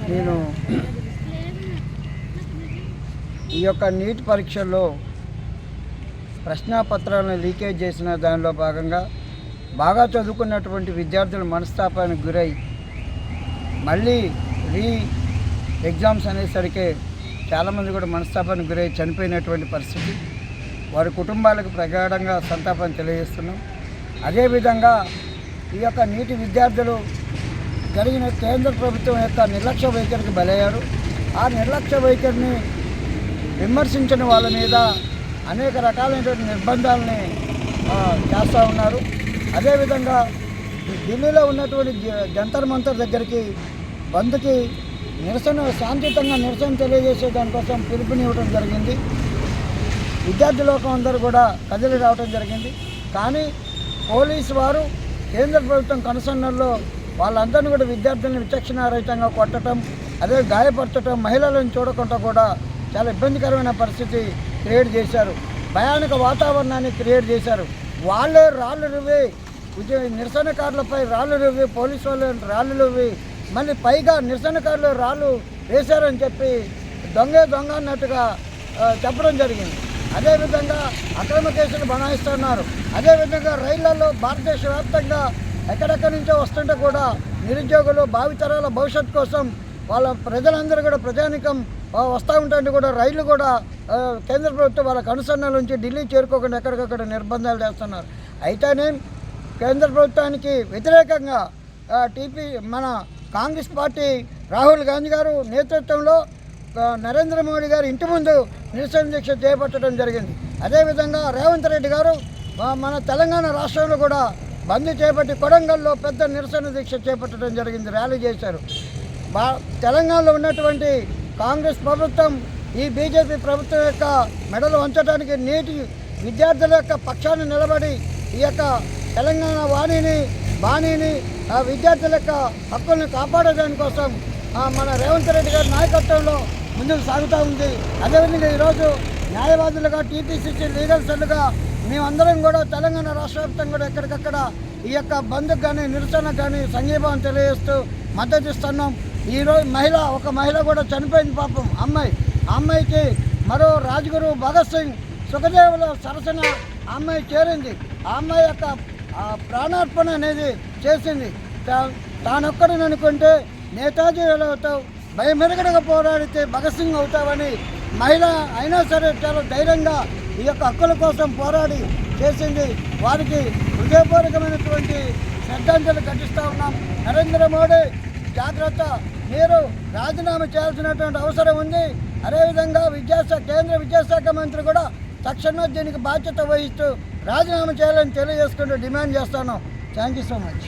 నేను ఈ యొక్క నీట్ పరీక్షల్లో ప్రశ్నాపత్రాలను లీకేజ్ చేసిన దానిలో భాగంగా బాగా చదువుకున్నటువంటి విద్యార్థులు మనస్తాపానికి గురై మళ్ళీ ఎగ్జామ్స్ అనేసరికి చాలామంది కూడా మనస్తాపానికి గురై చనిపోయినటువంటి పరిస్థితి. వారి కుటుంబాలకు ప్రగాఢంగా సంతాపాన్ని తెలియజేస్తున్నాం. అదేవిధంగా ఈ యొక్క నీటి విద్యార్థులు జరిగిన కేంద్ర ప్రభుత్వం యొక్క నిర్లక్ష్య వైఖరికి బలయ్యారు. ఆ నిర్లక్ష్య వైఖరిని విమర్శించిన వాళ్ళ మీద అనేక రకాలైనటువంటి నిర్బంధాలని చేస్తూ ఉన్నారు. అదేవిధంగా ఢిల్లీలో ఉన్నటువంటి జంతర్ మంతర్ దగ్గరికి బంద్కి శాంతియుతంగా నిరసన తెలియజేసే దానికోసం పిలుపునివ్వడం జరిగింది. విద్యార్థి లోకం అందరూ కూడా కదిలి రావడం జరిగింది. కానీ పోలీసు వారు కేంద్ర ప్రభుత్వం కనుసన్నల్లో వాళ్ళందరినీ కూడా విద్యార్థులను విచక్షణారహితంగా కొట్టడం, అదే గాయపరచడం, మహిళలను చూడకుండా కూడా చాలా ఇబ్బందికరమైన పరిస్థితి క్రియేట్ చేశారు. భయానక వాతావరణాన్ని క్రియేట్ చేశారు. వాళ్ళే రాళ్ళు రువ్వి నిరసనకారులపై రాళ్ళు రువ్వి, పోలీసు వాళ్ళు రాళ్ళు రువ్వి, మళ్ళీ పైగా నిరసనకారులు రాళ్ళు వేశారని చెప్పి దొంగ అన్నట్టుగా చెప్పడం జరిగింది. అదేవిధంగా అక్రమ కేసులు బనాయిస్తున్నారు. అదేవిధంగా రైళ్లలో భారతదేశ వ్యాప్తంగా ఎక్కడెక్కడి నుంచో వస్తుంటే కూడా నిరుద్యోగులు భావితరాల భవిష్యత్తు కోసం వాళ్ళ ప్రజలందరూ కూడా ప్రజానికం వస్తూ ఉంటే కూడా రైళ్లు కూడా కేంద్ర ప్రభుత్వం వాళ్ళ కనుసన్నల నుంచి ఢిల్లీ చేరుకోకుండా ఎక్కడికక్కడ నిర్బంధాలు చేస్తున్నారు. అయితేనే కేంద్ర ప్రభుత్వానికి వ్యతిరేకంగా మన కాంగ్రెస్ పార్టీ రాహుల్ గాంధీ గారు నేతృత్వంలో నరేంద్ర మోడీ గారు ఇంటి ముందు నిరసన దీక్ష చేపట్టడం జరిగింది. అదేవిధంగా రేవంత్ రెడ్డి గారు మన తెలంగాణ రాష్ట్రంలో కూడా బంద్ చేపట్టి కొడంగల్లో పెద్ద నిరసన దీక్ష చేపట్టడం జరిగింది, ర్యాలీ చేశారు. తెలంగాణలో ఉన్నటువంటి కాంగ్రెస్ ప్రభుత్వం ఈ బీజేపీ ప్రభుత్వం యొక్క మెడలు వంచడానికి నీటి విద్యార్థుల యొక్క పక్షాన్ని నిలబడి ఈ యొక్క తెలంగాణ బాణీని విద్యార్థుల యొక్క హక్కుల్ని కాపాడడానికి కోసం మన రేవంత్ రెడ్డి గారి నాయకత్వంలో ముందుకు సాగుతూ ఉంది. అదేవిధంగా ఈరోజు న్యాయవాదులుగా టీపీసీసీ లీగల్ సెల్లుగా మేమందరం కూడా తెలంగాణ రాష్ట్ర వ్యాప్తంగా కూడా ఎక్కడికక్కడ ఈ యొక్క బంద్కు కానీ నిరసనకు కానీ సంఘీభావం తెలియజేస్తూ మద్దతు ఇస్తున్నాం. ఈరోజు ఒక మహిళ కూడా చనిపోయింది పాపం. అమ్మాయికి మరో రాజ్గురు భగత్ సింగ్ సుఖదేవుల సరసన అమ్మాయి చేరింది. ఆ అమ్మాయి యొక్క ప్రాణార్పణ అనేది చేసింది. తానొక్కడిని అనుకుంటే నేతాజీ అవుతావు, భయమెరగడగా పోరాడితే భగత్ సింగ్ అవుతావని మహిళ అయినా సరే చాలా ధైర్యంగా ఈ యొక్క హక్కుల కోసం పోరాడి చేసింది. వారికి హృదయపూర్వకమైనటువంటి శ్రద్ధాంజలి ఘటిస్తూ ఉన్నాం. నరేంద్ర మోడీ జాగ్రత్త, మీరు రాజీనామా చేయాల్సినటువంటి అవసరం ఉంది. అదేవిధంగా కేంద్ర విద్యాశాఖ మంత్రి కూడా తక్షణమే దీనికి బాధ్యత వహిస్తూ రాజీనామా చేయాలని తెలియజేసుకుంటూ డిమాండ్ చేస్తున్నాం. Thank you so much.